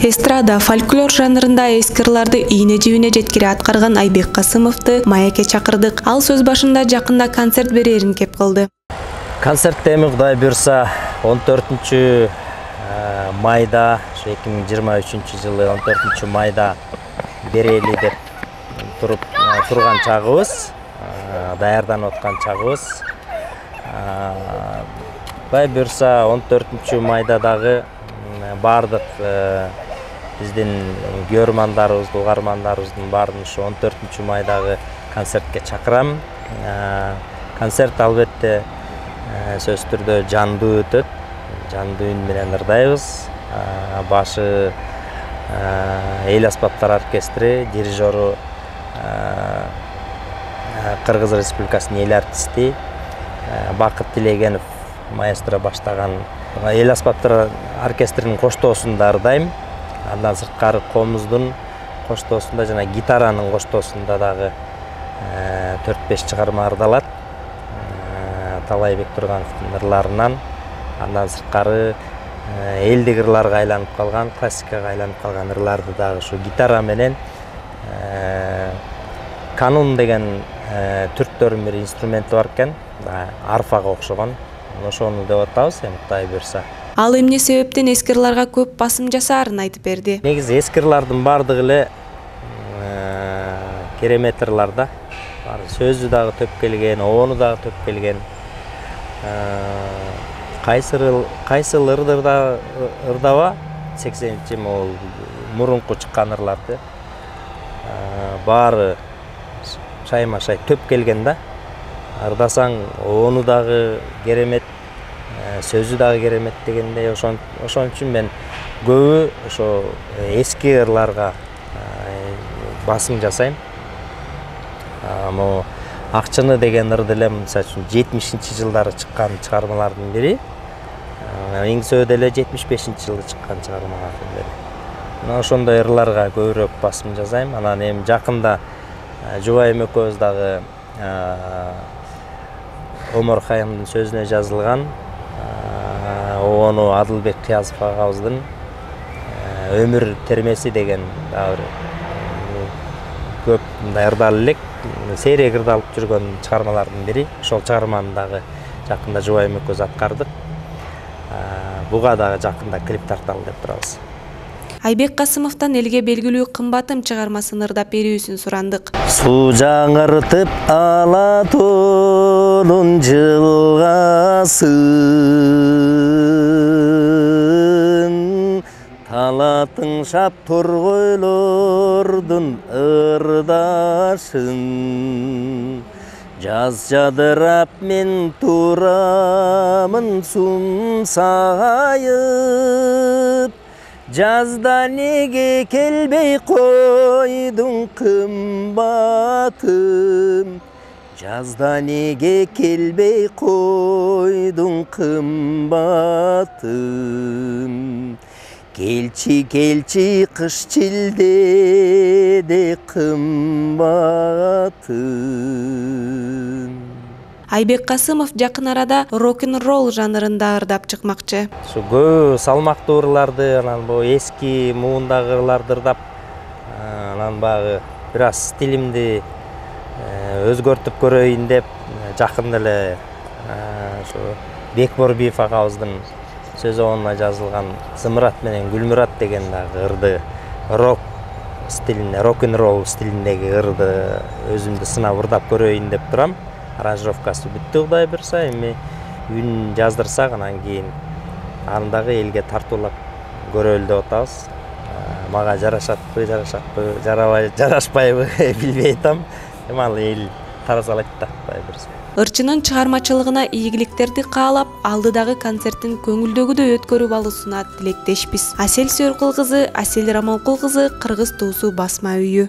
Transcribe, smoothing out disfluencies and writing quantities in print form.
Эстрада, фольклор жанрында эски ырларды ийне-жибине жеткире аткарган Айбек Касымовду маекке чакырдык. Ал сөз башында жакында концерт берерин кеп кылды. Концерт эми Кудай буйрса 14 майда, 2023-жылы 14 майда берели деп турган чагыбыз, даярданып аткан чагыбыз. Кудай буйрса 14 майда дагы бардык биздин көрөрмандарыбызды, угармандарыбыздын баарын ушу 14 майдагы концертке чакырам. Концерт албетте сөз түрдө жандуу өтөт. Жандуу үн менен ырдайбыз. Башы эл аспаптар оркестри, дирижеру Кыргыз Республикасынын эл артисти Бакыт Тилегенов маэстро баштаган эл аспаптар оркестринин коштоосунда ырдайм. Андан сырткары комуздун коштоосунда жана гитаранын коштоосунда дагы 4-5 чыгарма ырдалат. Талайбек Тургановдун ырларынан. Андан сырткары элдик ырларга айланып калган, классикага айланып калган ырларды дагы ушу гитара менен канун деген түрктөрдүн бир инструменти бар экен, арфага окшогон. Ошону деп атабыз, эми Кудай буйрса. Ал эмне себептен эски ырларга көп басым жасаарын айтып берди. Негизи эски ырлардын бардыгы эле керемет ырларда. Сөзү дагы төп келген, оону дагы төп келген. Кайсыл ырдаба 80-чи могул мурунку чыккан ырларды баары шайма-шай төп келген да. Ырдасаң оону дагы керемет, сөзү дагы керемет дегендей. Ошон үчүн мен көбү ошо эски ырларга басым жасайм. Мо Акчыны деген ырды эле мисалы үчүн 70-жылдары чыккан чыгармалардын бири. Эң сөйдө эле 75-жылы чыккан чыгармалардын бири. Ошондой ырларга көбүрөөк басым жасайм. Анан эми жакында жубайым экөөбүз дагы Омар Хайымдын сөзүнө жазылган оону Адылбек Кыязов агабыздын өмүр термеси деген көп мындай ырдал элек, сейрек ырдалып жүргөн чыгармалардын бири. Ошол чыгарманы дагы жакында жубайым экөөбүз аткардык. Буга дагы жакында клип тарталы деп турабыз. Айбек Касымовдон элге белгилүү кымбатым чыгармасын ырдап берүүсүн сурандык. Су жаңыртып Алатонун жылгасын, талатын шап торгойлордун ырдашын. Жаз жадырап мен турамын сумсайып, жазда неге келбей койдуң кымбатым, жазда неге келбей койдуң кымбатым. Келчи келчи кыш чилдеде кымбатым. Айбек Касымов жакын арада рок-н-ролл жанрында ырдап чыкмакчы. Şu көб салмактуу ырларды, анан бу эски муундагы ырларды ырдап, анан багы бир аз стилимди өзгөртүп көрөйүн деп жакында эле ошо Бекборбиев агабыздын сөз оонуна жазылган Зымырат менен Гүлмүрат деген дагы ырды, рок стилинде, рок-н-ролл стилиндеги ырды өзүмдү сынап ырдап көрөйүн деп турам. Аранжировкасы бүттү Кудай буйрса, эми үн жаздырсак анан кийин аны дагы элге тартуулап көрөлү деп атабыз. Мага жарашатпы, жарашпайбы билбей атам. Эми ал эл таразалайт да Кудай буйрса. Ырчынын чыгармачылыгына ийгиликтерди каалап, алдыдагы концерттин көңүлдөгүдөй өткөрүп алуусуна тилектешпиз. Асел Сөркул кызы, Асел Рамонкул кызы, Кыргыз туусу басма үйү.